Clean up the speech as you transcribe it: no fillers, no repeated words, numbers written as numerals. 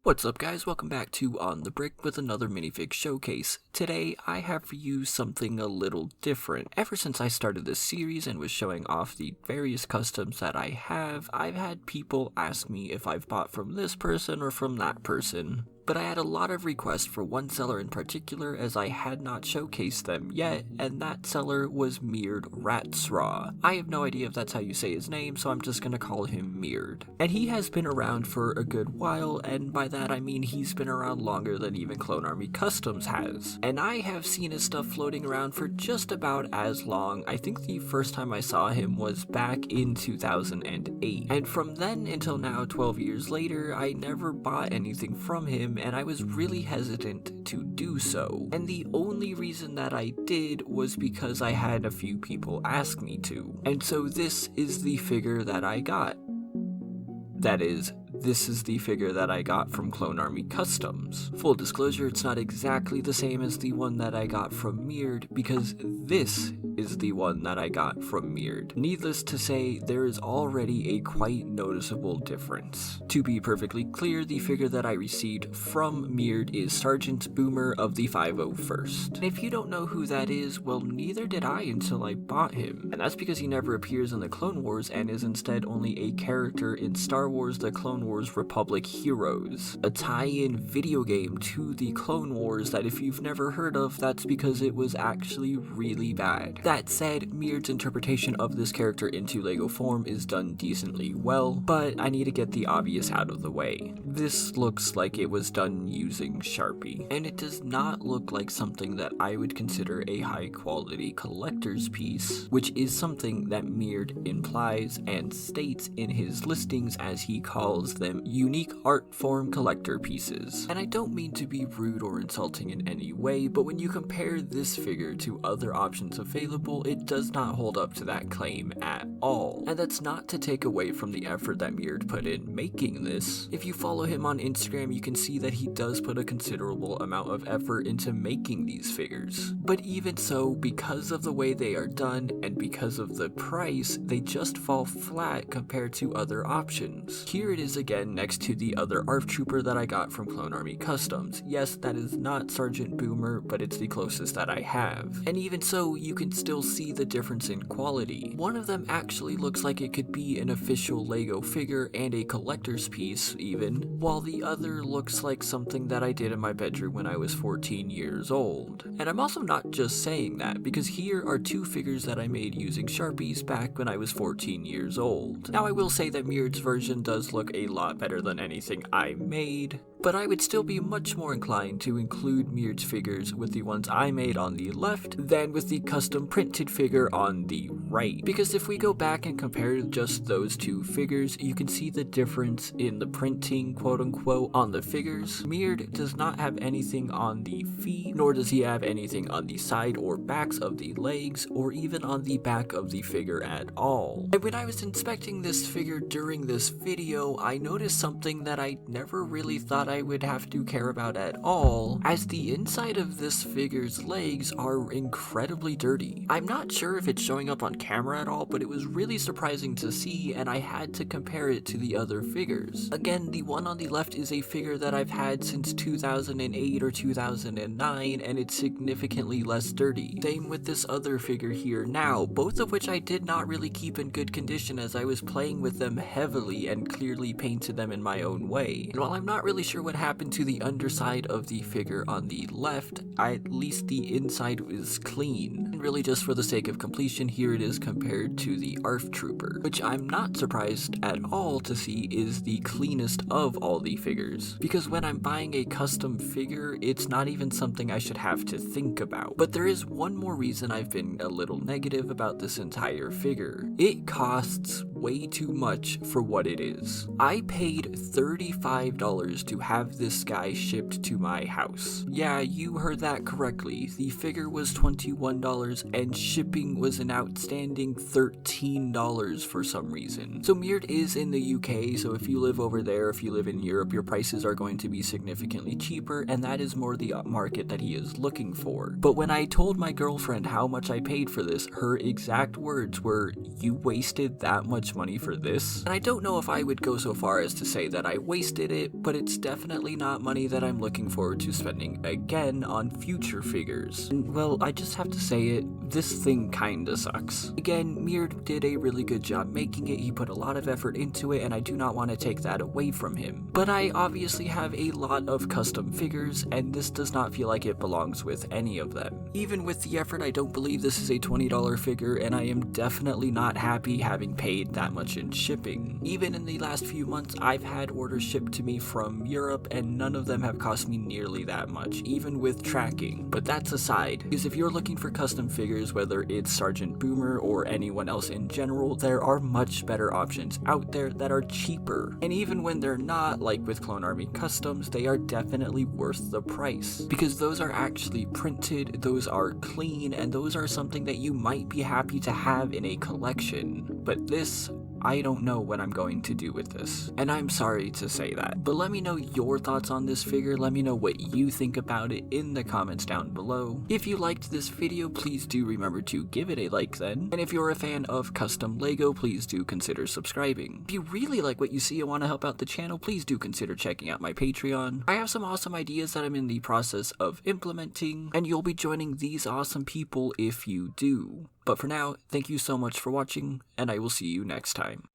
What's up guys, welcome back to On the Brick with another Minifig Showcase. Today I have for you something a little different. Ever since I started this series and was showing off the various customs that I have, I've had people ask me if I've bought from this person or from that person. But I had a lot of requests for one seller in particular as I had not showcased them yet, and that seller was Mird Ratsraw. I have no idea if that's how you say his name, so I'm just gonna call him Mird. And he has been around for a good while, and by that I mean he's been around longer than even Clone Army Customs has. And I have seen his stuff floating around for just about as long. I think the first time I saw him was back in 2008. And from then until now, 12 years later, I never bought anything from him, and I was really hesitant to do so. And the only reason that I did was because I had a few people ask me to. And so this is the figure that I got. That is, this is the figure that I got from Clone Army Customs. Full disclosure, it's not exactly the same as the one that I got from Mird, because this is the one that I got from Mird. Needless to say, there is already a quite noticeable difference. To be perfectly clear, the figure that I received from Mird is Sergeant Boomer of the 501st. And if you don't know who that is, well, neither did I until I bought him. And that's because he never appears in the Clone Wars and is instead only a character in Star Wars: The Clone Wars Republic Heroes, a tie-in video game to the Clone Wars that if you've never heard of, that's because it was actually really bad. That said, Mird's interpretation of this character into LEGO form is done decently well, but I need to get the obvious out of the way. This looks like it was done using Sharpie, and it does not look like something that I would consider a high-quality collector's piece, which is something that Mird implies and states in his listings as he calls them unique art form collector pieces. And I don't mean to be rude or insulting in any way, but when you compare this figure to other options available, it does not hold up to that claim at all. And that's not to take away from the effort that Mird put in making this. If you follow him on Instagram, you can see that he does put a considerable amount of effort into making these figures. But even so, because of the way they are done and because of the price, they just fall flat compared to other options. Here it is again next to the other ARF Trooper that I got from Clone Army Customs. Yes, that is not Sergeant Boomer, but it's the closest that I have. And even so, you can still see the difference in quality. One of them actually looks like it could be an official LEGO figure and a collector's piece even, while the other looks like something that I did in my bedroom when I was 14 years old. And I'm also not just saying that, because here are two figures that I made using Sharpies back when I was 14 years old. Now I will say that Mird's version does look a lot better than anything I made, but I would still be much more inclined to include Mird's figures with the ones I made on the left than with the custom printed figure on the right. Because if we go back and compare just those two figures, you can see the difference in the printing, quote unquote, on the figures. Mird does not have anything on the feet, nor does he have anything on the side or backs of the legs, or even on the back of the figure at all. And when I was inspecting this figure during this video, I noticed something that I never really thought I would have to care about at all, as the inside of this figure's legs are incredibly dirty. I'm not sure if it's showing up on camera at all, but it was really surprising to see, and I had to compare it to the other figures. Again, the one on the left is a figure that I've had since 2008 or 2009, and it's significantly less dirty. Same with this other figure here now, both of which I did not really keep in good condition as I was playing with them heavily and clearly painted them in my own way. And while I'm not really sure what happened to the underside of the figure on the left, at least the inside is clean. And really just for the sake of completion, here it is compared to the ARF Trooper, which I'm not surprised at all to see is the cleanest of all the figures. Because when I'm buying a custom figure, it's not even something I should have to think about. But there is one more reason I've been a little negative about this entire figure. It costs way too much for what it is. I paid $35 to have this guy shipped to my house. Yeah, you heard that correctly. The figure was $21 and shipping was an outstanding $13 for some reason. So Mird is in the UK, so if you live over there, if you live in Europe, your prices are going to be significantly cheaper, and that is more the market that he is looking for. But when I told my girlfriend how much I paid for this, her exact words were, "You wasted that much much money for this. And I don't know if I would go so far as to say that I wasted it, but it's definitely not money that I'm looking forward to spending again on future figures. And well, I just have to say it, this thing kinda sucks. Again, Mir did a really good job making it, he put a lot of effort into it, and I do not want to take that away from him. But I obviously have a lot of custom figures, and this does not feel like it belongs with any of them. Even with the effort, I don't believe this is a $20 figure, and I am definitely not happy having paid that much in shipping. Even in the last few months, I've had orders shipped to me from Europe, and none of them have cost me nearly that much, even with tracking. But that's aside, because if you're looking for custom figures, whether it's Sergeant Boomer or anyone else in general, there are much better options out there that are cheaper. And even when they're not, like with Clone Army Customs, they are definitely worth the price. Because those are actually printed, those are clean, and those are something that you might be happy to have in a collection. But this, I don't know what I'm going to do with this. And I'm sorry to say that. But let me know your thoughts on this figure. Let me know what you think about it in the comments down below. If you liked this video, please do remember to give it a like then. And if you're a fan of custom Lego, please do consider subscribing. If you really like what you see and want to help out the channel, please do consider checking out my Patreon. I have some awesome ideas that I'm in the process of implementing, and you'll be joining these awesome people if you do. But for now, thank you so much for watching, and I will see you next time.